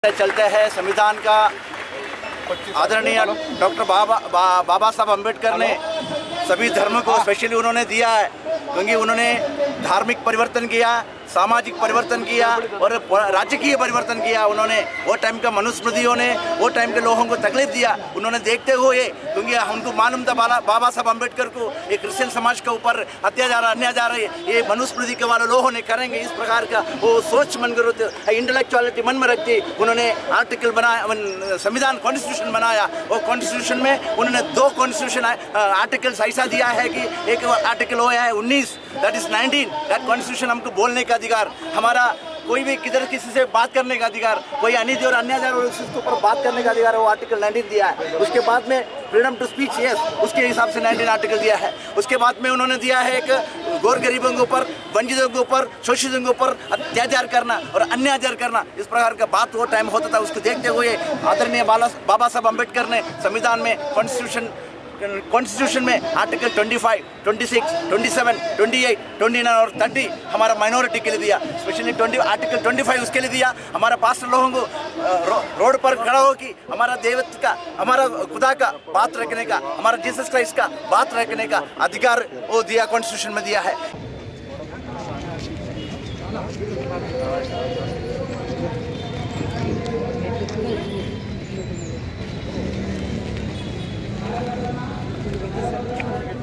चलते हैं संविधान का आदरणीय डॉक्टर बाबा साहब अम्बेडकर ने सभी धर्मों को स्पेशली उन्होंने दिया है, क्योंकि उन्होंने धार्मिक परिवर्तन किया, सामाजिक परिवर्तन किया और राजकीय परिवर्तन किया। उन्होंने वो टाइम का मनुस्मृतियों ने वो टाइम के लोगों को तकलीफ दिया, उन्होंने देखते हुए, क्योंकि उनको मालूम था बाबा साहब अम्बेडकर को एक क्रिश्चियन समाज के ऊपर अत्याचार अन्याचार ये मनुस्मृति के वाले लोगों ने करेंगे, इस प्रकार का वो सोच मन कर इंटेलेक्चुअलिटी मन में रखती उन्होंने आर्टिकल बनाया, संविधान कॉन्स्टिट्यूशन बनाया। और कॉन्स्टिट्यूशन में उन्होंने 2 कॉन्स्टिट्यूशन आर्टिकल्स ऐसा दिया है कि एक आर्टिकल हो है 19 दैट इज 19 दैट कॉन्स्टिट्यूशन हमको बोलने का अधिकार, हमारा कोई भी किधर किसी से बात करने का अधिकार, कोई अनिति और अन्याचार और उसके ऊपर बात करने का अधिकार, वो आर्टिकल 19 दिया है। उसके बाद में फ्रीडम टू स्पीच यस, उसके हिसाब से 19 आर्टिकल दिया है। उसके बाद में उन्होंने दिया है एक गौर गरीबों के ऊपर, वंचितों के ऊपर, शोषितों के ऊपर अत्याचार करना और अन्याचार करना, इस प्रकार का बात वो टाइम होता था। उसको देखते हुए आदरणीय बाबा साहब अम्बेडकर ने संविधान में कॉन्स्टिट्यूशन में आर्टिकल 25, 26, 27, 28, 29 और 30 हमारा माइनॉरिटी के लिए दिया। स्पेशली आर्टिकल 25 उसके लिए दिया, हमारा पास्टर लोगों को रोड पर खड़ा हो कि हमारा देवत्व का, हमारा खुदा का बात रखने का, हमारा जीसस क्राइस्ट का बात रखने का अधिकार वो दिया, कॉन्स्टिट्यूशन में दिया है।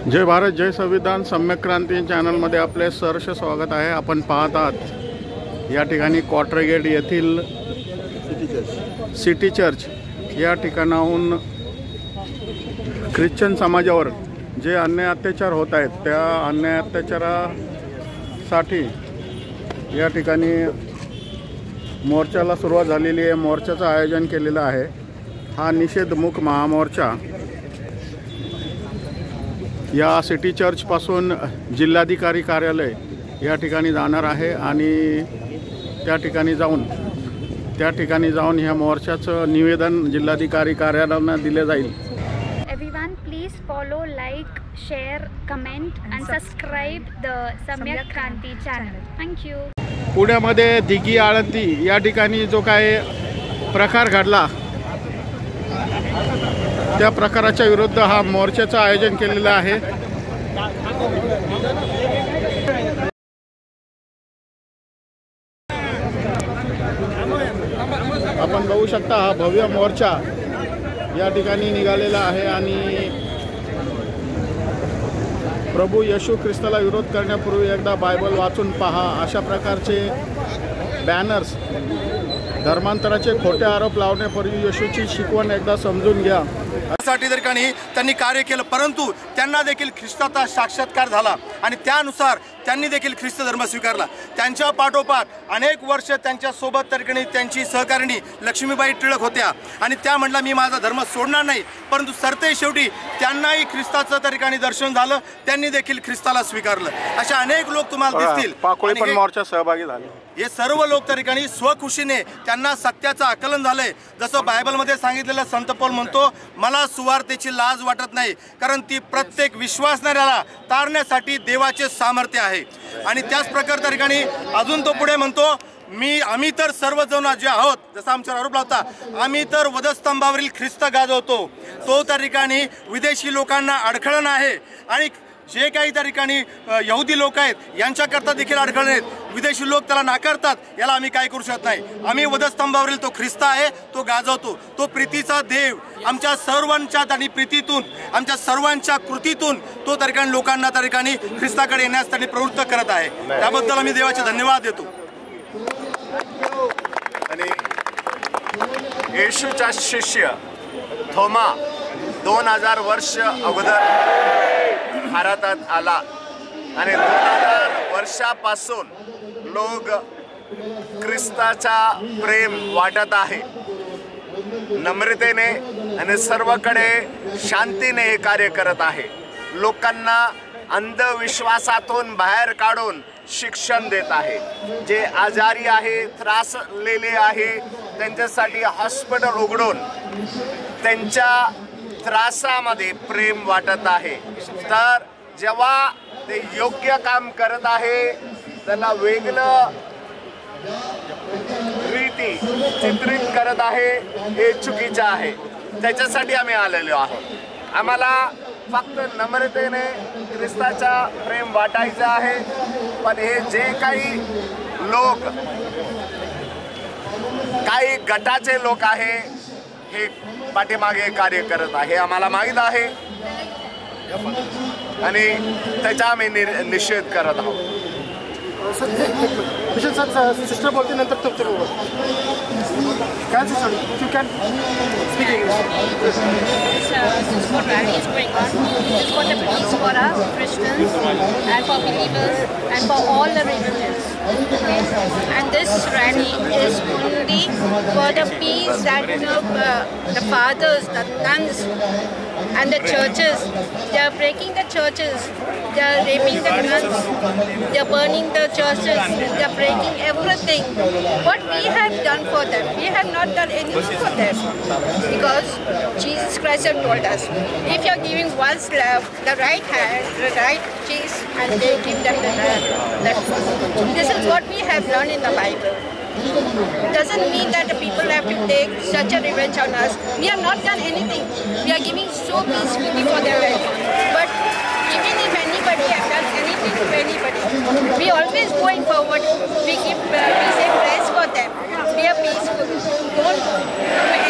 जय भारत जय संविधान सम्यक क्रांती चॅनलमध्ये आपले सहर्ष स्वागत आहे। आपण पाहत आहात या ठिकाणी क्वार्टर गेट येथील सिटी चर्च या ठिकाणाहून ख्रिश्चन समाजावर जे अन्याय अत्याचार होत आहेत त्या अन्याय अत्याचारासाठी या ठिकाणी मोर्चाला सुरुवात झालेली आहे। मोर्चाचं आयोजन केलेलं आहे। हा निषेधमुख महामोर्चा या सिटी चर्च पासून जिल्हाधिकारी कार्यालय या ठिकाणी जाणार आहे आणि त्या ठिकाणी जाऊन ह्या मोर्चाचं निवेदन जिल्हाधिकारी कार्यालयाला दिले जाईल। Everyone please follow, like, share, comment and subscribe the Samyak Kranti channel. Thank you. पुण्यामध्ये दिघी आळंदी या ठिकाणी जो काय प्रकार घडला त्या प्रकाराच्या विरुद्ध हा मोर्चाचं आयोजन केलेलं आहे। आपण बघू शकता हा भव्य मोर्चा या ठिकाणी निघालेला आहे आणि प्रभू येशू ख्रिस्ताला विरोध करण्यापूर्वी एकदा बायबल वाचून पहा अशा प्रकारचे बॅनर्स, धर्मांतराचे खोटे आरोप लावण्यापूर्वी येशूची शिकवण एकदा समजून घ्या साठी त्यांनी कार्य केलं, परंतु त्यांना देखील ख्रिस्ताचा साक्षात्कार झाला आणि त्यानुसार त्यांनी देखील ख्रिस्त धर्म स्वीकारला। त्यांच्या पाठोपाठ अनेक वर्ष त्यांच्या सोबत त्यांची सहकारिणी लक्ष्मीबाई टिळक होत्या आणि त्या म्हटल्या मी माझा धर्म सोडणार नाही, परंतु सरते शेवटी त्यांनाही ख्रिस्ताचं दर्शन झालं, त्यांनी देखील ख्रिस्ताला स्वीकारलं। अशा अनेक लोक तुम्हाला दिसतील। पाकोळी पण मोर्चात सहभागी झाले। हे सर्व लोक स्वखुशीने त्यांना सत्याचं आकलन झालंय। जसं बायबलमध्ये सांगितलेलं संत पौल म्हणतो मला सुवार्तेची लाज वाटत नाही, कारण ती प्रत्येक विश्वासणाऱ्याला तारण्यासाठी देवाचे सामर्थ्य आहे। आणि त्याच प्रकारे अजून तो पुढे म्हणतो आम्ही तर सर्वजण जे आहोत, जसा आमच्यावर आरोप लावता आम्ही तर वधस्तंभावरील ख्रिस्त गाजवतो, तो त्या ठिकाणी विदेशी लोकांना अडखळण आहे आणि जे काही त्या ठिकाणी यहुदी लोक आहेत यांच्याकरता देखील अडखळण आहेत, विदेशी लोक त्याला नाकारतात, याला आम्ही काय करू शकत नाही। आम्ही वधस्तंभावरील तो ख्रिस्त आहे तो गाजवतो, तो प्रीतीचा देव आमच्या सर्वांच्या त्यांनी प्रीतीतून आमच्या सर्वांच्या कृतीतून तो त्या ठिकाणी लोकांना त्या ठिकाणी ख्रिस्ताकडे येण्यास त्यांनी प्रवृत्त करत आहे। त्याबद्दल आम्ही देवाचे धन्यवाद देतो। आणि येशूचा शिष्य थोमा 2000 वर्ष अगोदर भारतात आला आणि 2000 वर्षापासून लोक ख्रिस्ताचा प्रेम वाटत आहे। नम्रतेने आणि सर्वकडे शांतीने हे कार्य करत आहे। लोकांना अंधविश्वासातून बाहेर काढून शिक्षण देत आहे। जे आजारी आहे, त्रासलेले आहे त्यांच्यासाठी हॉस्पिटल उघडून त्यांच्या त्रासामध्ये प्रेम वाटत आहे। तर जेव्हा ते योग्य काम करत आहे त्याला वेगळं व्यक्ती चित्रित करत आहे हे चुकीचं आहे. त्याच्यासाठी आम्ही आलेलो आहोत. आम्हाला फक्त नम्रतेने ख्रिस्ताचा प्रेम वाटायचं आहे. पण हे जे काही लोक, काही गटाचे लोक आहे, हे पाठीमागे कार्य करत आहे आम्हाला माहीत आहे आणि त्याचा आम्ही निषेध करत आहोत. सिस्टर बोलते नंतर तुमचं बोल. काय sister, you can speak English. This what rally is going on. This what the peace for our Christians and for believers and for all the religions. Okay? And this rally is only for the peace that the fathers, the nuns, and the churches. They are breaking the churches. They are raping the nuns. They are burning the churches. They are breaking everything. What we have done for them, we have not done anything for them, because Jesus Christ has told us, if you are giving one slave the right hand, the right cheek, and they give them the left. This is what we have learned in the Bible. It doesn't mean that the people have to take such a revenge on us. We have not done anything. We are giving so peacefully for their welfare. But even if anybody has done anything to anybody, we always going forward. We say prayers for them. We are peaceful. Don't do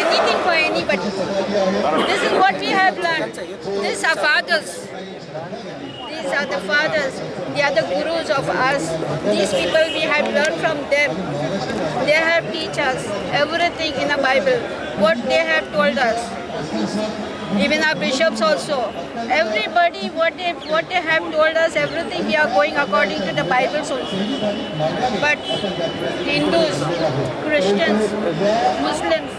anything for anybody. This is what we have learned. These are fathers. These are the fathers. They are the gurus of us. These people, we have learned from them. They have teach us everything in the Bible, what they have told us. Even our bishops also. Everybody, what they have told us, everything we are going according to the Bible only. But Hindus, Christians, Muslims,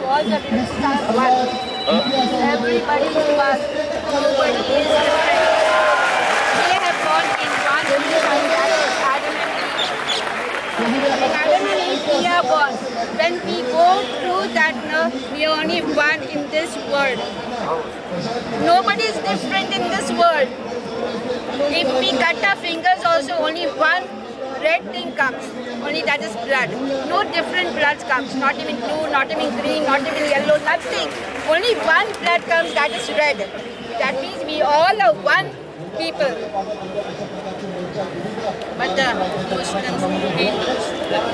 all the religions are one. Everybody is one. Nobody is different. They have gone in one religion, that is Adam and Eve. In Adam and Eve we are born. When we go through that, we are only one in this world. Nobody is different in this world. If we cut our fingers also, only one red thing comes. Only that is blood. No different blood comes. Not even blue, not even green, not even yellow, nothing. Only one blood comes, that is red. That means we all are one people. But the Muslims, Hindus,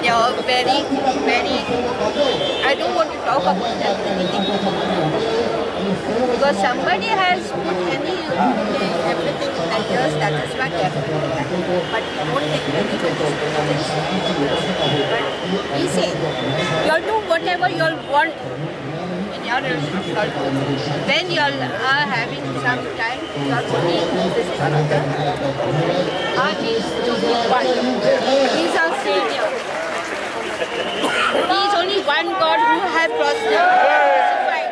they are very, I don't want to talk about that anything. Because somebody has put everything like this, that is what they are doing. But we don't take anybody's things. But we say, you all do whatever you all want in your religion. When you all are having some time, you all only this is another. Our Jesus is only one. He is our Savior. He is only one God who has crucified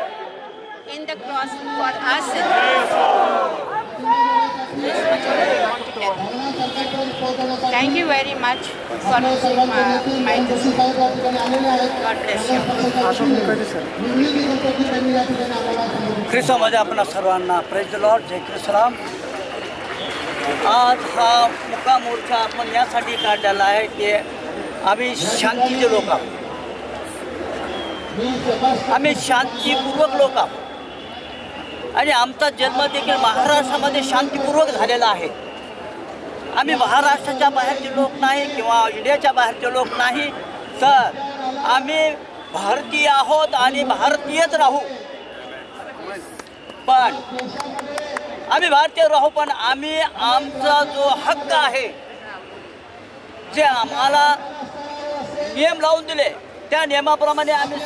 in the cross for us. This much only we want to tell. Thank you very much for listening my testimony. God bless you. ख्रिस्तामध्ये आपणा सर्वांना praise the Lord, जय ख्रिस्ताराम. आज हा मुका मोर्चा आपण यासाठी काढलेला आहे की आम्ही शांतीचे लोक आहोत. आम्ही शांतीपूर्वक लोक आहोत आणि आमचा जन्म देखील महाराष्ट्रामध्ये शांतीपूर्वक झालेला आहे. आम्ही महाराष्ट्राच्या बाहेरचे लोक नाही किंवा इंडियाच्या बाहेरचे लोक नाही, तर आम्ही भारतीय आहोत आणि भारतीयच राहू. पण आम्ही भारतीय राहू, पण आम्ही आमचा जो हक्क आहे, जे आम्हाला नियम लावून दिले त्या नियमाप्रमाणे आम्ही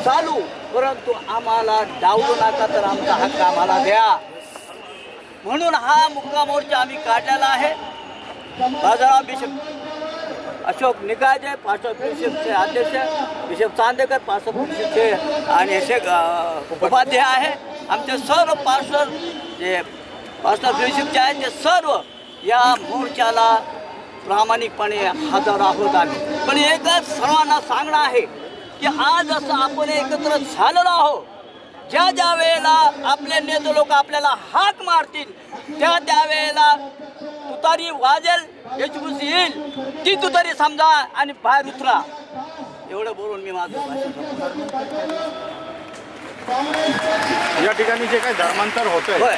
चालू, परंतु आम्हाला डावलू नका, तर आमचा हक्क आम्हाला द्या. म्हणून हा मुक्का मोर्चा आम्ही काढलेला आहे. बाजाराव बिशप अशोक निकाजे, पास्टर फेलोशिपचे अध्यक्ष बिशप चांदेकर, पास्टर फेलोशिपचे आणि असे उपाध्याय आहे. आमचे सर्व पास्टर जे पास्टर फेलोशिपचे आहेत ते सर्व या मोर्चाला प्रामाणिकपणे हजर आहोत आम्ही. पण एकच सर्वांना सांगणं आहे की आज असं आपण एकत्र झालेलो आहोत, ज्या ज्या वेळेला आपले नेते लोक आपल्याला हाक मारतील त्या त्यावेळेला तुतारी वाजेल, वेशभूषी येईल, ती तुतारी समजा आणि बाहेर उतरा. एवढं बोलून मी माझं या ठिकाणी जे काही धर्मांतर होतंय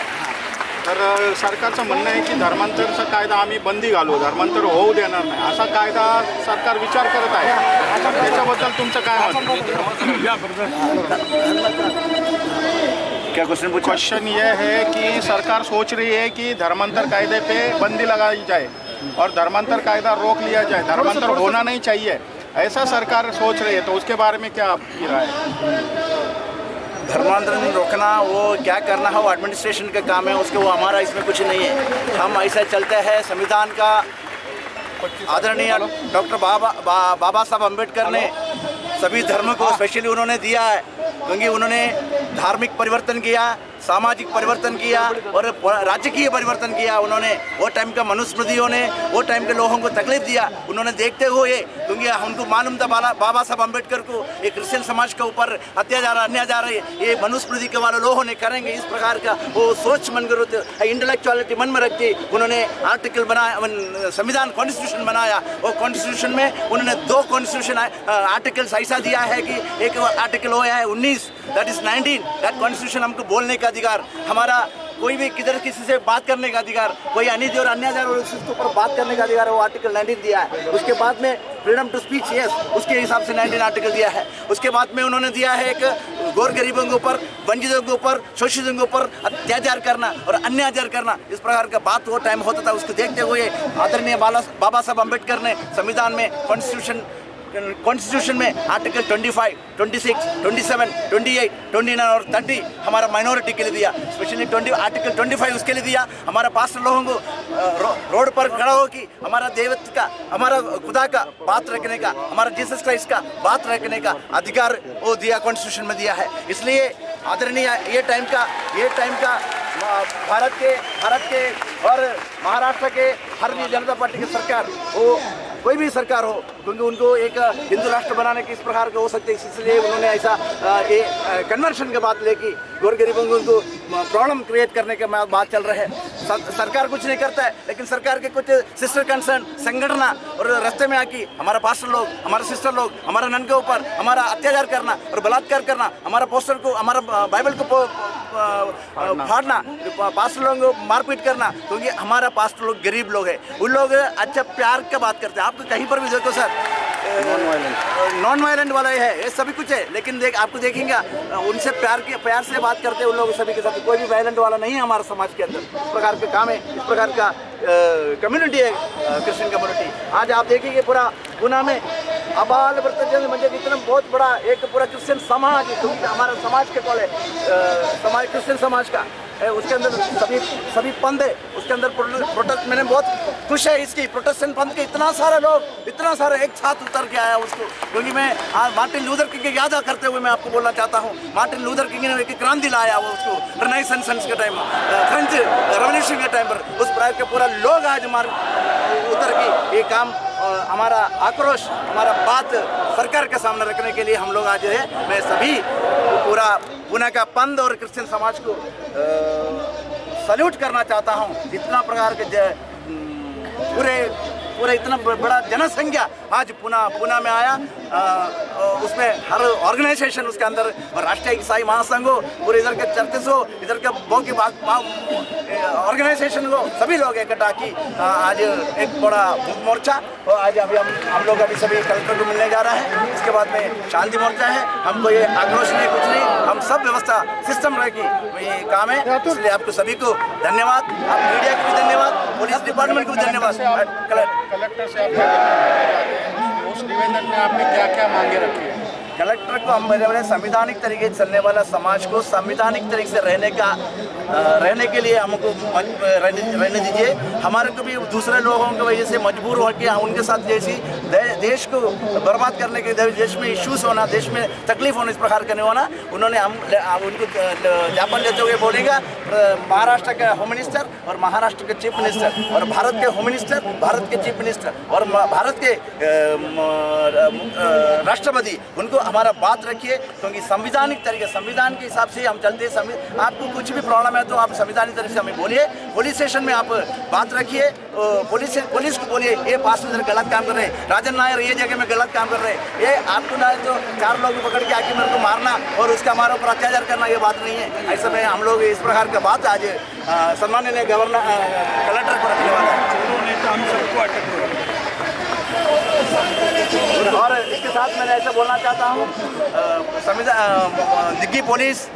तर सरकारचं म्हणणं आहे की धर्मांतरचा कायदा आम्ही बंदी घालू, धर्मांतर होऊ देणार नाही, असा कायदा सरकार विचार करत आहे. तर त्याच्याबद्दल तुमचं काय मत? क्या क्वेश्चन? क्वेश्चन ये है कि सरकार सोच रही है कि धर्मांतर कायदे पे बंदी लगाई जाए और धर्मांतर कायदा रोक लिया जाए, धर्मांतर होना नहीं चाहिए, ऐसा सरकार सोच रही है. तो उसके बारे में क्या आपकी राय है? धर्मांतरण रोकना वो क्या करना है वो एडमिनिस्ट्रेशन का काम है, उसके वो हमारा इसमें कुछ नहीं है. हम ऐसा चलते हैं. संविधान का आदरणीय डॉक्टर बाबा साहब अम्बेडकर ने सभी धर्म को स्पेशली उन्होंने दिया है, क्योंकि उन्होंने धार्मिक परिवर्तन किया, सामाजिक परिवर्तन किया और राजकीय परिवर्तन किया. उन्होंने वो टाइम का मनुस्मृतियों ने वो टाइम के लोगों को तकलीफ दिया. उन्होंने देखते हुए, क्योंकि हमको मालूम था बाबा साहब अम्बेडकर को एक क्रिश्चियन समाज के ऊपर अत्याचार अन्याचार ये मनुस्मृति के वाले लोगों ने करेंगे, इस प्रकार का वो सोच मन कर इंटेलेक्चुअलिटी मन में रखती उन्होंने आर्टिकल बनाया, संविधान कॉन्स्टिट्यूशन बनाया. वो कॉन्स्टिट्यूशन में उन्होंने 2 कॉन्स्टिट्यूशन आर्टिकल्स ऐसा दिया है कि एक आर्टिकल वो है 19, दैट इज 19, दैट कॉन्स्टिट्यूशन हमको बोलने का अधिकार, हमारा कोई भी किधर किसी से बात करने का अधिकार, कोई अनिति और अन्याचार और उसके ऊपर बात करने का अधिकार, वो आर्टिकल 19 दिया है. उसके बाद में फ्रीडम टू स्पीच, यस, उसके हिसाब से 19 आर्टिकल दिया है. उसके बाद में उन्होंने दिया है एक गौर गरीबों के ऊपर, वंचितों के ऊपर, शोषितों के ऊपर अत्याचार करना और अन्याचार करना, इस प्रकार का बात वो टाइम होता था. उसको देखते हुए आदरणीय बाबा साहब अम्बेडकर ने संविधान में कॉन्स्टिट्यूशन में आर्टिकल 25, 26, 27, 28, 29 और 30 हमारा माइनॉरिटी के लिए दिया. स्पेशली आर्टिकल 25 उसके लिए दिया. हमारा पास्टर लोगों को रोड पर खड़ा हो कि हमारा देवत्व का, हमारा खुदा का बात रखने का, हमारा जीसस क्राइस्ट का बात रखने का अधिकार वो दिया, कॉन्स्टिट्यूशन में दिया है. इसलिए आदरणीय ये टाइम का भारत के और महाराष्ट्र के भारतीय जनता पार्टी की सरकार, वो कोई भी सरकार हो, क्योंकि उनको एक हिंदू राष्ट्र बनाने की इस प्रकार के हो सकते हैं, इसलिए उन्होंने ऐसा ये कन्वर्शन के बात लेके गौर गरीबों को उनको प्रॉब्लम क्रिएट करने के बात चल रहे हैं. सरकार कुछ नहीं करता है, लेकिन सरकार के कुछ सिस्टर कंसर्न संगठन और रास्ते में आके हमारा पास्टर लोग, हमारे सिस्टर लोग, हमारा नन के ऊपर हमारा अत्याचार करना और बलात्कार करना, हमारा पोस्टर को, हमारा बाइबल को फाड़ना, पास्टर लोगों को मारपीट करना, क्योंकि हमारा पास्टर लोग गरीब लोग हैं. उन लोग अच्छा प्यार का बात करते हैं. आपको कहीं पर भी देखो सर, नॉन वायलेंट वाला है, ये सभी कुछ है, लेकिन आपको देखेंगे उनसे प्यार से बात करते हैं उन लोग सभी के साथ. कोई भी वायलेंट वाला नहीं है हमारे समाज के अंदर. इस प्रकार के काम है, इस प्रकार का कम्युनिटी है, क्रिश्चियन कम्युनिटी. आज आप देखेंगे पूरा गुना में अबाल वृद्धजन म्हणजे इतना बहुत बड़ा एक पूरा क्रिश्चियन समाज, क्योंकि हमारा समाज के कॉल है, समाज क्रिश्चियन समाज का, उसके अंदर सभी पंथ है. उसके अंदर प्रोटेस्ट, मैंने बहुत खुश है इसकी प्रोटेस्टेंट पंथ के इतना सारा एक साथ उतर के आया उसको, क्योंकि मैं आज मार्टिन लूथर किंग की याद करते हुए मैं आपको बोलना चाहता हूँ. मार्टिन लूथर किंग ने एक क्रांति लाया, वो उसको रेनेसांस के टाइम, फ्रेंच रेवोल्यूशन के टाइम पर उस प्रकार के पूरा लोग आज हमारे उतर के ये काम, हमारा आक्रोश, हमारा बात सरकार के सामने रखने के लिए हम लोग आज है. मैं सभी पूरा पुणे का पंथ और क्रिश्चियन समाज को सल्यूट करना चाहता हूँ. इतना प्रकार के पूरे इतना बड़ा जनसंख्या आज पुणे में आया, उसमें हर ऑर्गेनाइजेशन उसके अंदर, और राष्ट्रीय ईसाई महासंघ हो, पूरे इधर के चर्चेस हो, इधर के बहु की बात ऑर्गेनाइजेशन हो, सभी लोग इकट्ठा की आज एक बड़ा मोर्चा. और आज अभी हम लोग अभी सभी कलेक्टर को मिलने जा रहे हैं. इसके बाद में शांति मोर्चा है. हमको ये आक्रोश नहीं, कुछ नहीं, हम सब व्यवस्था सिस्टम रहेगी, ये काम है. इसलिए आपको सभी को धन्यवाद, आप मीडिया को भी धन्यवाद, पुलिस डिपार्टमेंट को भी धन्यवाद. कलेक्टर से आप उस निवेदन में आपने क्या मांगे रखी है? कलेक्टर को हम मेरे संविधानिक तरीके से चलने वाला समाज को संविधानिक तरीके से रहने के लिए हमको रहने दीजिए. हमारे को भी दूसरे लोगों की वजह से मजबूर हो के उनके साथ जैसी देश को बर्बाद करने के, देश में इश्यूज होना, देश में तकलीफ होना, इस प्रकार का नहीं होना. उन्होंने उनको ज्ञापन देते हुए बोलेगा महाराष्ट्र का होम मिनिस्टर और महाराष्ट्र के चीफ मिनिस्टर और भारत के होम मिनिस्टर, भारत के चीफ मिनिस्टर और भारत के राष्ट्रपति, उनको हमारा बात रखिए, क्योंकि संविधानिक तरीके, संविधान के हिसाब से हम चलते हैं। आपको कुछ भी प्रॉब्लम है तो आप संविधानिक तरीके से हमें बोलिए, पुलिस स्टेशन में आप बात रखिए, पुलिस को बोलिए ये पैसेंजर गलत काम कर रहे हैं, राजन नायर ये जगह में गलत काम कर रहे हैं, ये आपको ना तो 4 लोग पकड़ के आके मेरे को मारना और उसका हमारे ऊपर अत्याचार करना, ये बात नहीं है। ऐसे में हम लोग इस प्रकार का बात आज सम्माननीय गवर्नर कलेक्टर को रखने वाला है और इसके साथ मैंने ऐसा बोलना चाहता हूँ, दिग्गी पुलिस,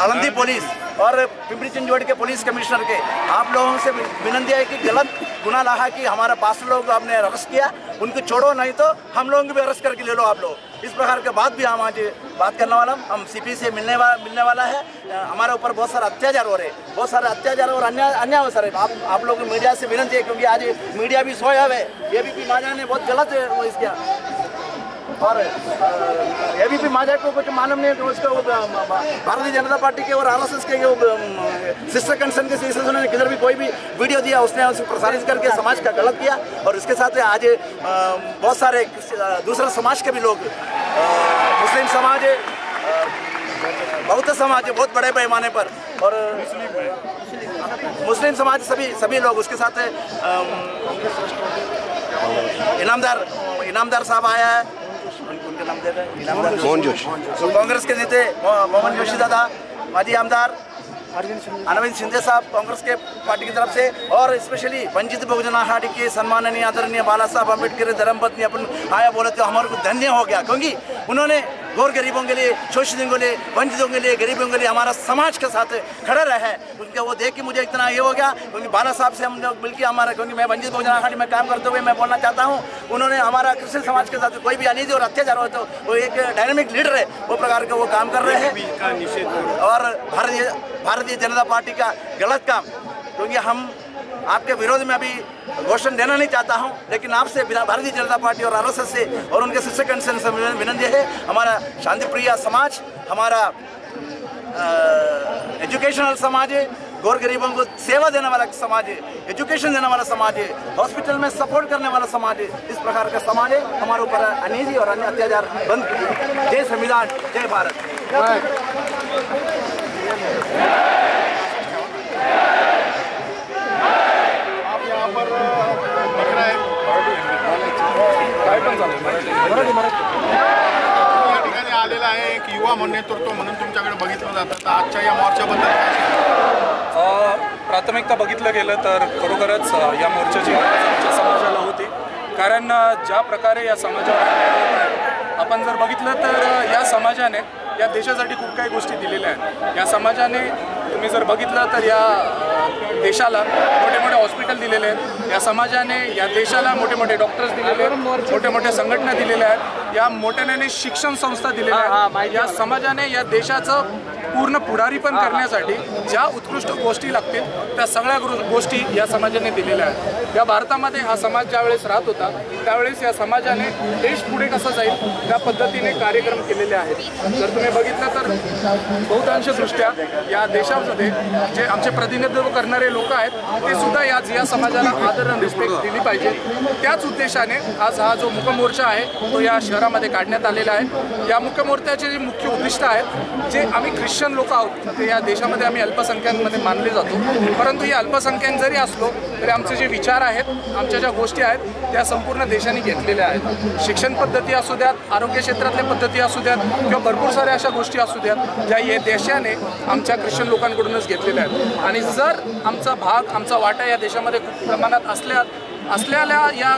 आलमदी पुलिस और पिंपरी चिंचवड़ के पुलिस कमिश्नर के आप लोगों से विनती है कि गलत गुनाह लगा कि हमारा 5 लोग आपने अरेस्ट किया, उनको छोड़ो, नहीं तो हम लोगों को भी अरेस्ट करके ले लो आप लोग। इस प्रकार के बात भी हम आज बात करने वाला, हम सीपी से मिलने वाला है। हमारे ऊपर बहुत सारा अत्याचार हो रहे हैं, बहुत सारे अत्याचार और अन्याय हो सर। आप लोग मीडिया से विनती है, क्योंकि आज मीडिया भी सोया है, एबीपी माझा ने बहुत गलत है वो इसका, और एबीपी माझा को कुछ मालूम नहीं है कि उसका वो भारतीय जनता पार्टी के और आरएसएस के सिस्टर कंसर्न के सिस्टर्स उन्होंने किधर भी कोई भी वीडियो दिया उसने उसे प्रसारित करके समाज का गलत किया। और इसके साथ आज बहुत सारे दूसरे समाज के भी लोग, मुस्लिम समाज है, बौद्ध समाज है बहुत बड़े पैमाने पर, और मुस्लिम समाज सभी लोग, उसके साथ इनामदार साहब आया है, उनका नाम देता है मोहन जोशी, कांग्रेस के नेता मोहन जोशी दादा, माजी आमदार अरविंद शिंदे साहब कांग्रेस के पार्टी की तरफ से, और स्पेशली वंचित बहुजन आघाड़ी के सम्माननीय आदरणीय बाला साहब अम्बेडकर धर्मपत्नी अपन आया बोले तो हमारे को धन्य हो गया, क्योंकि उन्होंने गौर गरीबों के लिए, शोषितों के लिए, वंचितों के लिए, गरीबों के लिए हमारा समाज के साथ खड़ा रहा है। उनका वो देख के मुझे इतना ये हो गया, क्योंकि बाला साहब से हम लोग मिलकर हमारा, क्योंकि मैं वंचित बहुजन आघाड़ी में काम करते हुए मैं बोलना चाहता हूँ, उन्होंने हमारा क्रिश्चियन समाज के साथ कोई भी अनिति और अत्याचार हो तो वो एक डायनेमिक लीडर है, वो प्रकार का वो काम कर रहे हैं। और भारतीय जनता पार्टी का गलत काम, क्योंकि हम आपके विरोध में अभी घोषणा देना नहीं चाहता हूं, लेकिन आपसे भारतीय जनता पार्टी और आरएसएस से और उनके सिस्टर कंसर्न से विनती है, हमारा शांतिप्रिय समाज, हमारा एजुकेशनल समाज है, गौर गरीबों को सेवा देने वाला समाज है, एजुकेशन देने वाला समाज है, हॉस्पिटल में सपोर्ट करने वाला समाज है, इस प्रकार का समाज है। हमारे ऊपर अनिति और अन्य अत्याचार बंद कीजिए। जय संविधान, जय भारत। या ठिकाणी आलेला आहे एक युवा नेतृत्व म्हणून तुमच्याकडे बघितलं जातं, तर आजच्या या मोर्चाबद्दल प्राथमिकता बघितलं गेलं तर खरोखरच या मोर्चाची आमच्या समाजाला होती, कारण ज्या प्रकारे या समाजावर आपण जर बघितलं तर या समाजाने या देशासाठी खूप काही गोष्टी दिलेल्या आहेत। या समाजाने तुम्ही जर बघितलं तर या देशाला मोठे मोठे हॉस्पिटल दिलेले आहेत, या समाजाने या देशाला मोठे मोठे डॉक्टर्स दिलेले आहेत, मोठे मोठे संघटना दिलेल्या आहेत, या मोठ्याने शिक्षण संस्था दिलेल्या आहेत। या समाजाने या देशाचं पूर्ण पुढारीपण करण्यासाठी ज्या उत्कृष्ट गोष्टी लागतील त्या सगळ्या गोष्टी या समाजाने दिलेल्या आहेत। या भारतामध्ये हा समाज ज्यावेळेस राहत होता त्यावेळेस या समाजाने देश पुढे कसा जाईल त्या पद्धतीने कार्यक्रम केलेले आहेत। जर तुम्ही बघितलं तर बहुतांश दृष्ट्या या देशामध्ये जे आमचे प्रतिनिधित्व करणारे लोक आहेत ते सुद्धा या समाजाला आदर आणि रिस्पेक्ट दिली पाहिजे। त्याच उद्देशाने आज हा जो मुकमोर्चा आहे तो या शहरामध्ये काढण्यात आलेला आहे। या मुकमोर्चाचे जे मुख्य उद्दिष्ट आहेत, जे आम्ही ख्रिश्चन लोक आहोत ते या देशामध्ये आम्ही अल्पसंख्याकांमध्ये मानले जातो, परंतु या अल्पसंख्याक जरी असलो तरी आमचे जे विचार आहेत, आमच्या ज्या गोष्टी आहेत त्या संपूर्ण देशाने घेतलेल्या आहेत। शिक्षण पद्धती असू द्यात, आरोग्य क्षेत्रातल्या पद्धती असू द्यात किंवा भरपूर साऱ्या अशा गोष्टी असू द्यात ज्या या देशाने आमच्या ख्रिश्चन लोकांकडूनच घेतलेल्या आहेत। आणि जर आमचा भाग, आमचा वाटा या देशामध्ये खूप प्रमाणात असलेल्या या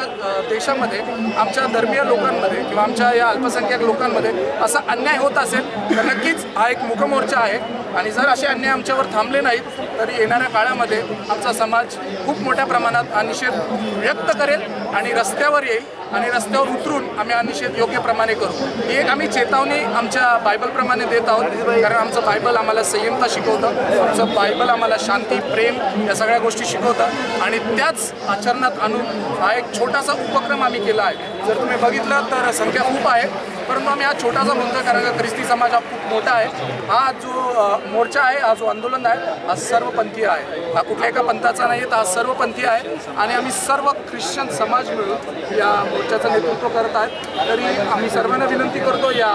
देशामध्ये आमच्या धर्मीय लोकांमध्ये किंवा आमच्या या अल्पसंख्याक लोकांमध्ये असा अन्याय होत असेल तर नक्कीच हा एक मुकमोर्चा आहे। आणि जर असे अन्याय आमच्यावर थांबले नाहीत तर येणाऱ्या काळामध्ये आमचा समाज खूप मोठ्या प्रमाणात हा निषेध व्यक्त करेल आणि रस्त्यावर येईल आणि रस्त्यावर उतरून आम्ही हा निषेध योग्य प्रमाणे करू। ही एक आम्ही चेतावणी आमच्या बायबलप्रमाणे देत आहोत, कारण आमचं बायबल आम्हाला संयमता शिकवतं, आमचं बायबल आम्हाला शांती, प्रेम या सगळ्या गोष्टी शिकवतं आणि त्याच आचरणात आणून म्हणून हा एक छोटासा उपक्रम आम्ही केला आहे. जर तुम्ही बघितलं तर संख्या खूप आहे, परंतु आम्ही हा छोटासा म्हणतो कारण का ख्रिस्ती समाज हा खूप मोठा आहे. हा जो मोर्चा आहे, हा जो आंदोलन आहे, हा सर्वपंथीय आहे. हा कुठल्या एका पंथाचा नाही, तर हा सर्वपंथीय आहे आणि आम्ही सर्व ख्रिश्चन समाज मिळून या मोर्चाचं नेतृत्व करत आहेत. तरी आम्ही सर्वांना विनंती करतो या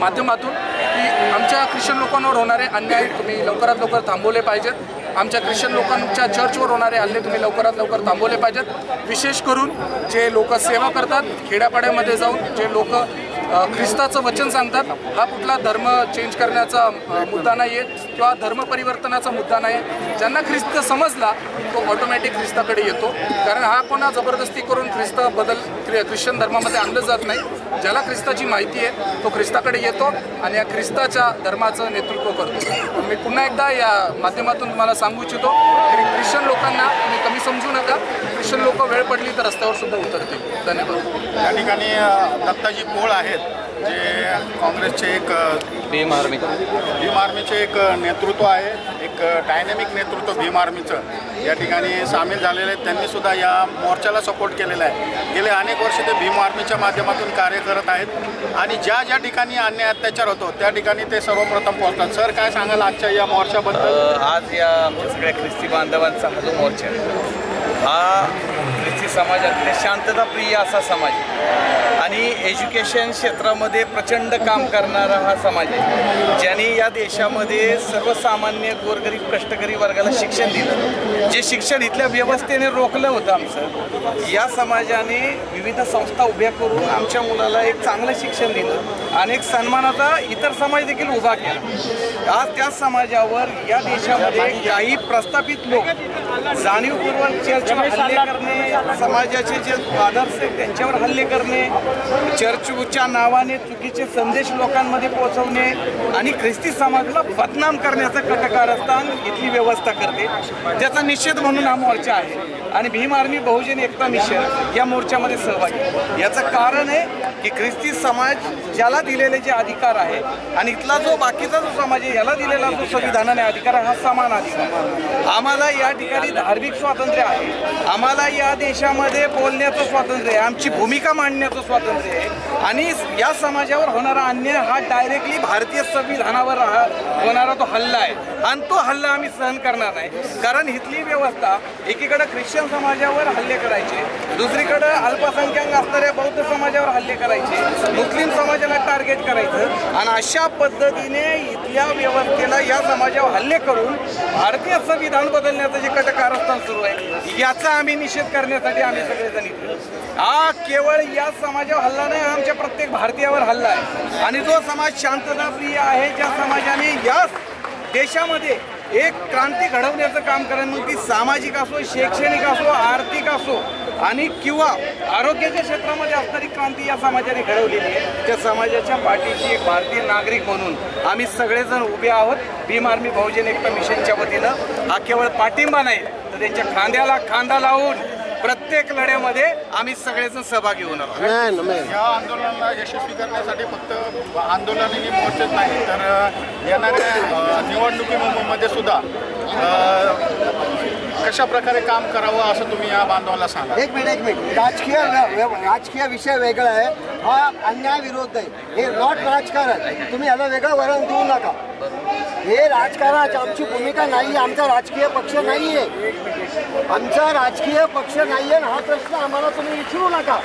माध्यमातून की आमच्या ख्रिश्चन लोकांवर होणारे अन्याय तुम्ही लवकरात लवकर थांबवले पाहिजेत. आमच्या ख्रिश्चन लोकांच्या चर्चवर होणारे हल्ले तुम्ही लवकरात लवकर थांबवले पाहिजेत. विशेष करून जे लोक सेवा करतात खेड्यापाड्यामध्ये जाऊन, जे लोक ख्रिस्ताचं वचन सांगतात, हा कुठला धर्म चेंज करण्याचा मुद्दा नाही आहे किंवा धर्म परिवर्तनाचा मुद्दा नाही आहे. ज्यांना ख्रिस्त समजला तो ऑटोमॅटिक ख्रिस्ताकडे येतो, कारण हा कोणा जबरदस्ती करून ख्रिश्चन धर्मामध्ये आणलं जात नाही. ज्याला ख्रिस्ताची माहिती आहे तो ख्रिस्ताकडे येतो आणि या ख्रिस्ताच्या धर्माचं नेतृत्व करतो. मी पुन्हा एकदा या माध्यमातून तुम्हाला सांगू इच्छितो की ख्रिश्चन लोकांना तुम्ही कमी समजू नका. ख्रिश्चन लोक वेळ पडली तर रस्त्यावर सुद्धा उतरतील. धन्यवाद. या ठिकाणी दत्ताजी पोळ आहेत, जे काँग्रेसचे एक भीम आर्मीचे एक नेतृत्व आहे, एक डायनॅमिक नेतृत्व भीम आर्मीचं या ठिकाणी सामील झालेले आहेत. त्यांनी सुद्धा या मोर्चाला सपोर्ट केलेला आहे. गेले अनेक वर्ष ते भीम आर्मीच्या माध्यमातून कार्य करत आहेत आणि ज्या ज्या ठिकाणी अन्याय अत्याचार होतो त्या ठिकाणी ते सर्वप्रथम पोहोचतात. सर, काय सांगाल आजच्या या मोर्चाबद्दल? आज या सगळ्या ख्रिस्ती बांधवांचा हा जो मोर्चा आहे, हा ख्रिस्ती समाजातले शांतताप्रिय असा समाज आहे आणि एज्युकेशन क्षेत्रामध्ये प्रचंड काम करणारा हा समाज आहे, ज्यांनी या देशामध्ये सर्वसामान्य गोरगरीब कष्टकरी वर्गाला शिक्षण दिलं. जे शिक्षण इथल्या व्यवस्थेने रोखलं होतं आमचं, या समाजाने विविध संस्था उभ्या करून आमच्या मुलाला एक चांगलं शिक्षण दिलं आणि एक सन्मानाचा इतर समाज देखील उभा केला. आज त्या समाजावर या देशामध्ये काही प्रस्थापित लोक जाणीवपूर्वक चर्चवर हल्ले करणे, समाजाचे जे आदर्श आहेत त्यांच्यावर हल्ले करणे, चर्चच्या नावाने चुकीचे संदेश लोकांमध्ये पोहोचवणे आणि ख्रिस्ती समाजाला बदनाम करण्याचं कटकारस्थान इथली व्यवस्था करते. त्याचा निषेध म्हणून हा मोर्चा आहे आणि भीम आर्मी बहुजन एकता मिशन या मोर्चामध्ये सहभागी. याचं कारण आहे की ख्रिस्ती समाज ज्याला दिलेले जे अधिकार आहे आणि इथला जो बाकीचा जो समाज आहे याला दिलेला जो संविधानाने अधिकार आहे हा समान अधिकार. आम्हाला या ठिकाणी धार्मिक स्वातंत्र्य आहे, आम्हाला या देशामध्ये बोलण्याचं स्वातंत्र्य आहे, आमची भूमिका मांडण्याचं स्वातंत्र्य आहे आणि या समाजावर होणारा अन्याय हा डायरेक्टली भारतीय संविधानावर होणारा तो हल्ला आहे आणि तो हल्ला आम्ही सहन करणार नाही. कारण इथली व्यवस्था एकीकडे ख्रिश्चन समाजावर हल्ले करायचे, दुसरीकडे अल्पसंख्याक असणाऱ्या बौद्ध समाजावर हल्ले करायचे, मुस्लिम समाजाला टार्गेट करायचं आणि अशा पद्धतीने इथल्या व्यवस्थेला या समाजावर हल्ले करून भारतीय संविधान बदलण्याचं जे कटकारस्थान सुरू आहे याचा आम्ही निषेध करण्यासाठी आम्ही सगळेजण इथे. हा केवळ या समाजावर हल्ला नाही, आमच्या प्रत्येक भारतीयावर हल्ला आहे आणि जो समाज शांतताप्रिय आहे, ज्या समाजाने या देशामध्ये एक क्रांती घडवण्याचं काम करेल, मग ती सामाजिक असो, शैक्षणिक असो, आर्थिक असो आणि किंवा आरोग्याच्या क्षेत्रामध्ये असणारी क्रांती या समाजाने घडवलेली आहे, त्या समाजाच्या पाठीशी एक भारतीय नागरिक म्हणून आम्ही सगळेजण उभे आहोत. भीम आर्मी बहुजन एकता मिशनच्या वतीनं हा केवळ पाठिंबा नाही तर त्यांच्या खांद्याला खांदा लावून प्रत्येक लढ्यामध्ये आम्ही सगळेजण सहभागी होणार आहोत. या आंदोलनाला यशस्वी करण्यासाठी फक्त आंदोलनही मोर्चेच नाही तर येणाऱ्या निवडणुकीमध्ये सुद्धा कशा प्रकारे काम करावं असं तुम्ही या बांधवाला सांगा. एक मिनिट राजकीय विषय वेगळा आहे, हा अन्याय विरोध आहे, हे नॉट राजकारण. तुम्ही याला वेगळं वळण देऊ नका. हे राजकारणाची आमची भूमिका नाही, आमचा राजकीय पक्ष नाही आहे, आमचा राजकीय पक्ष नाही आहे. हा प्रश्न आम्हाला तुम्ही विचारू नका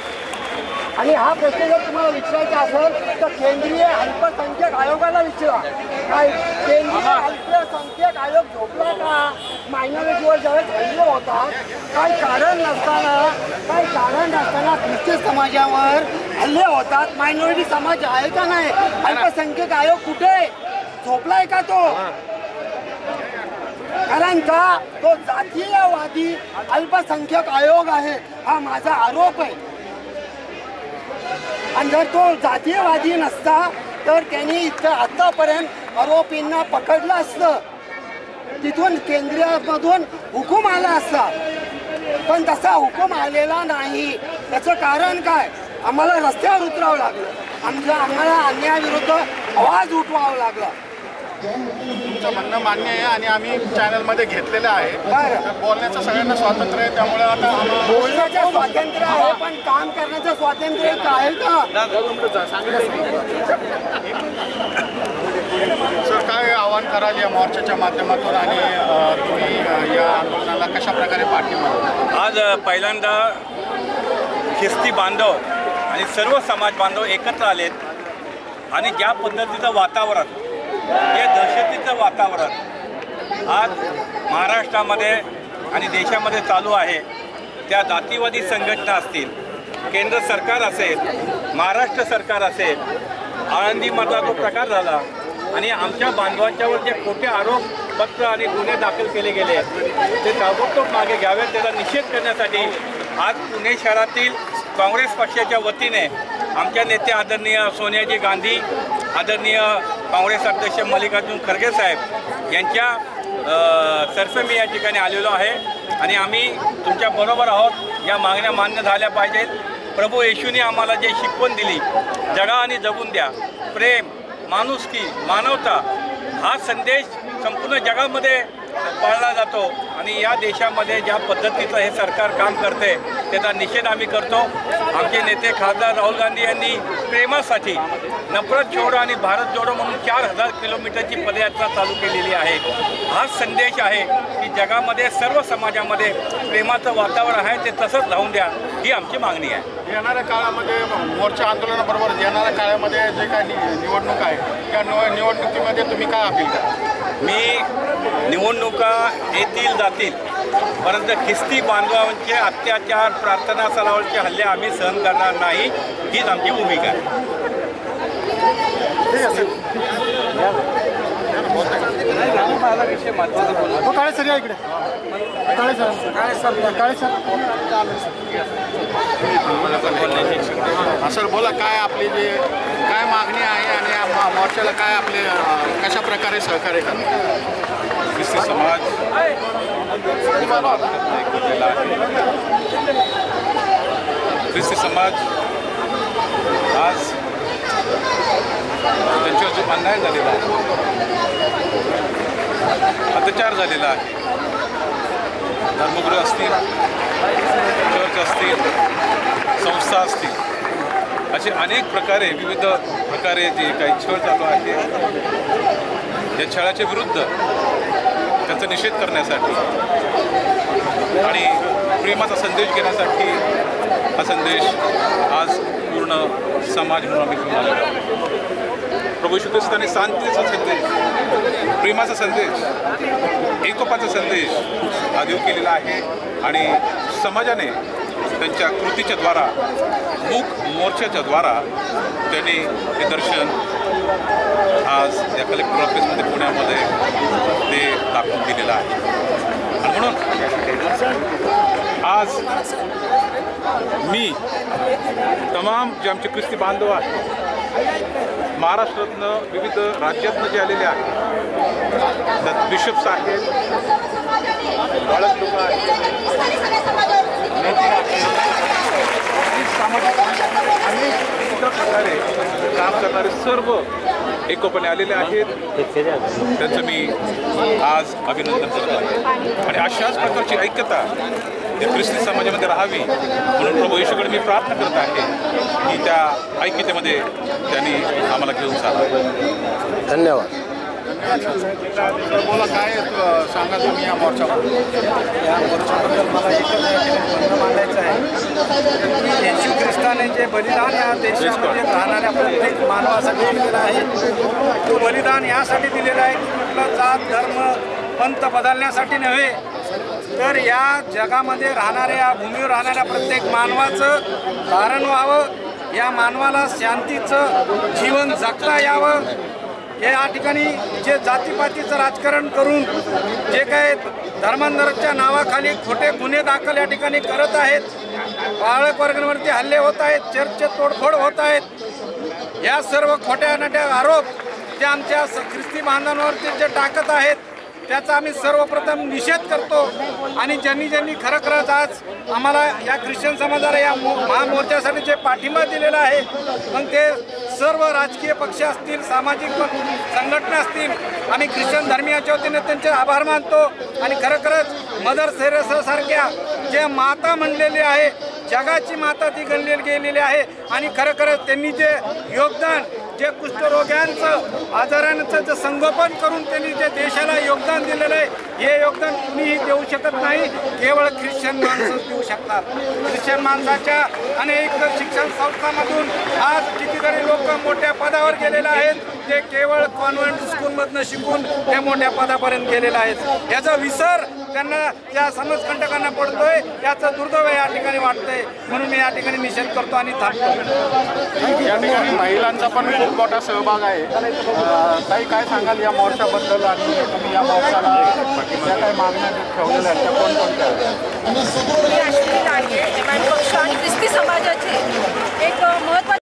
आणि हा प्रश्न जर तुम्हाला विचारायचा असेल तर केंद्रीय अल्पसंख्याक आयोगाला विचारा. काय केंद्रीय अल्पसंख्याक आयोग झोपला का? मायनॉरिटीवर ज्यावेळेस हल्ले होतात काही कारण नसताना ख्रिस्ती समाजावर हल्ले होतात. मायनॉरिटी समाज आहे का नाही? अल्पसंख्याक आयोग कुठे झोपलाय का तो? कारण का तो जातीयवादी अल्पसंख्याक आयोग आहे हा माझा आरोप आहे. आणि जर तो जातीयवादी नसता तर त्यांनी इथं आतापर्यंत आरोपींना पकडलं असतं, तिथून केंद्रामधून हुकूम आला असता, पण तसा हुकूम आलेला नाही. त्याचं कारण काय? आम्हाला रस्त्यावर उतरावं लागलं, आम्हाला अन्यायाविरुद्ध आवाज उठवावा लागला तुमचं म्हणणं मान्य आहे आणि आम्ही चॅनलमध्ये घेतलेलं आहे. तर बोलण्याचं सगळ्यांना स्वातंत्र्य आहे, त्यामुळे आता बोलण्याचं स्वातंत्र्य आहे, पण काम करण्याचं स्वातंत्र्य आहे का? सर, काय आवाहन कराल या मोर्चाच्या माध्यमातून आणि तुम्ही या आंदोलनाला कशा प्रकारे पाठिंबा? आज पहिल्यांदा ख्रिस्ती बांधव आणि सर्व समाज बांधव एकत्र आलेत आणि ज्या पद्धतीचं वातावरण, हे दहशतीचं वातावरण आज महाराष्ट्रामध्ये आणि देशामध्ये चालू आहे, त्या जातीवादी संघटना असतील, केंद्र सरकार असेल, महाराष्ट्र सरकार असेल, आळंदीमधला जो प्रकार झाला आणि आमच्या बांधवांच्यावर जे खोटे आरोपपत्र आणि गुन्हे दाखल केले गेले ते ताबडतोब मागे घ्यावेत, त्याचा निषेध करण्यासाठी आज पुणे शहरातील काँग्रेस पक्षाच्या वतीने आमच्या नेते आदरणीय सोनियाजी गांधी, आदरणीय काँग्रेस अध्यक्ष मल्लिकार्जुन खरगे साहेब यांच्या तर्फे मी या ठिकाणी आलेलो आहे आणि आम्ही तुमच्या बरोबर आहोत. या मागण्या मान्य झाल्या पाहिजेत. प्रभू येशूने आम्हाला जे शिकवण दिली, जगा आणि जगून द्या, प्रेम, माणुसकी, मानवता, हा संदेश संपूर्ण जगामध्ये पाळला जातो आणि या देशामध्ये ज्या पद्धतीचं हे सरकार काम करते त्याचा निषेध आम्ही करतो. आमचे नेते खासदार राहुल गांधी यांनी प्रेमासाठी नफरत छोडो आणि भारत जोडो म्हणून 4000 किलोमीटरची पदयात्रा चालू केलेली आहे. हा संदेश आहे की जगामध्ये सर्व समाजामध्ये प्रेमाचं वातावरण आहे, ते तसंच राहून द्या, ही आमची मागणी आहे. येणाऱ्या काळामध्ये मोर्चा आंदोलनाबरोबर येणाऱ्या काळामध्ये जे काही निवडणूक आहे त्या निवडणुकीमध्ये तुम्ही काय अपील करा? मी निवडणुका येतील जातील, परंतु ख्रिस्ती बांधवांचे अत्याचार, प्रार्थना स्थळावरचे हल्ले आम्ही सहन करणार नाही, हीच आमची भूमिका आहे. काळे सर या इकडे. काळे सर सर बोला, काय आपली जे काय मागणी आहे आणि या मोर्चाला काय आपले कशा प्रकारे सहकार्य करणार? ख्रिस्ती समाज ख्रिस्ती समाज आज त्यांच्यावर जो अन्याय झालेला आहे, अत्याचार झालेला आहे, धर्मगुरू असतील, चर्च असतील, संस्था असतील, असे अनेक प्रकारे विविध प्रकारे जे काही छळ चालू आहे या छळाच्या विरुद्ध त्याचा निषेध करण्यासाठी आणि प्रेमाचा संदेश घेण्यासाठी हा संदेश आज पूर्ण समाज म्हणून आम्ही घेऊन आलेलो आहोत. प्रभू येशू ख्रिस्ताने शांतीचा संदेश, प्रेमाचा संदेश, एकोपाचा संदेश हा देऊ केलेला आहे आणि समाजाने त्यांच्या कृतीच्या द्वारा, मूक मोर्चाच्या द्वारा त्यांनी हे दर्शन आज या कलेक्टर ऑफिसमध्ये पुण्यामध्ये ते दाखवून दिलेलं आहे. आणि म्हणून आज मी तमाम जे आमचे ख्रिस्ती बांधव आहेत, महाराष्ट्रातनं विविध राज्यातनं जे आलेले आहेत, त्यात बिशप्स आहेत, बाळक लोक आहेत, सामाजिक अनेक प्रकारे काम करणारे सर्व एकोपाने आलेले आहेत. त्यांचं मी आज अभिनंदन करतो आहे आणि अशाच प्रकारची ऐक्यता या ख्रिस्ती समाजामध्ये राहावी म्हणून प्रभू येशूकडे मी प्रार्थना करत आहे की त्या ऐक्यतेमध्ये त्यांनी आम्हाला घेऊन चालावं. धन्यवाद. बोला, काय सांगा तुम्ही या मोर्चाबद्दल? या मोर्चाबद्दल मला एकच म्हणणं मांडायचं आहे की येशू ख्रिस्ताने जे बलिदान या देशामध्ये राहणाऱ्या प्रत्येक मानवासाठी दिलेलं आहे, तो बलिदान यासाठी दिलेला आहे की कुठला जात, धर्म, पंथ बदलण्यासाठी नव्हे, तर या जगामध्ये राहणाऱ्या, या भूमीवर राहणाऱ्या प्रत्येक मानवाचं तारण व्हावं, या मानवाला शांतीचं जीवन जगता यावं. या ठिकाणी जे जातीपातीचं राजकारण करून जे काही धर्मांतराच्या नावाखाली खोटे गुन्हे दाखल या ठिकाणी करत आहेत, बाळक वर्गांवरती हल्ले होत आहेत, चर्चचे तोडफोड होत आहेत, या सर्व खोट्या नाट्या आरोप जे आमच्या ख्रिस्ती बांधवांवरती जे टाकत आहेत, त्याचा आम्ही सर्वप्रथम निषेध करतो आणि ज्यांनी खरंच आज आम्हाला या ख्रिश्चन समाजाला या महामोर्चासाठी जे पाठिंबा दिलेला आहे, मग ते सर्व राजकीय पक्ष असतील, सामाजिक संघटना असतील, आम्ही ख्रिश्चन धर्मियाच्या वतीने त्यांचे आभार मानतो आणि खरंच मदर तेरेसासारख्या जे माता म्हणलेली आहे, जगाची माता ती गणली गेलेली आहे आणि खरंच त्यांनी जे योगदान, जे कुष्ठरोग्यांचं आजारांचं जे संगोपन करून त्यांनी जे देशाला योगदान दिलेलं आहे, हे योगदान कुणीही देऊ शकत नाही, केवळ ख्रिश्चन माणसंच देऊ शकतात. ख्रिश्चन माणसाच्या अनेक शिक्षण संस्थांमधून आज कितीतरी लोक मोठ्या पदावर गेलेले आहेत, ते केवळ कॉन्व्हेंट स्कूलमधनं शिकून ते मोठ्या पदापर्यंत गेलेले आहेत. याचा विसर त्यांना या समाजकंटकांना पडतोय, याचं दुर्दैव या ठिकाणी वाटतंय. म्हणून मी या ठिकाणी निषेध करतो आणि थांबतो. या ठिकाणी महिलांचा पण खूप मोठा सहभाग आहे. ताई, काय सांगाल या मोर्चाबद्दल आणि तुम्ही या मोर्चाला ज्या काही मागण्या ठेवलेल्या आहेत त्या कोणकोणत्या आहेत? मी अश्विनी लांडगे,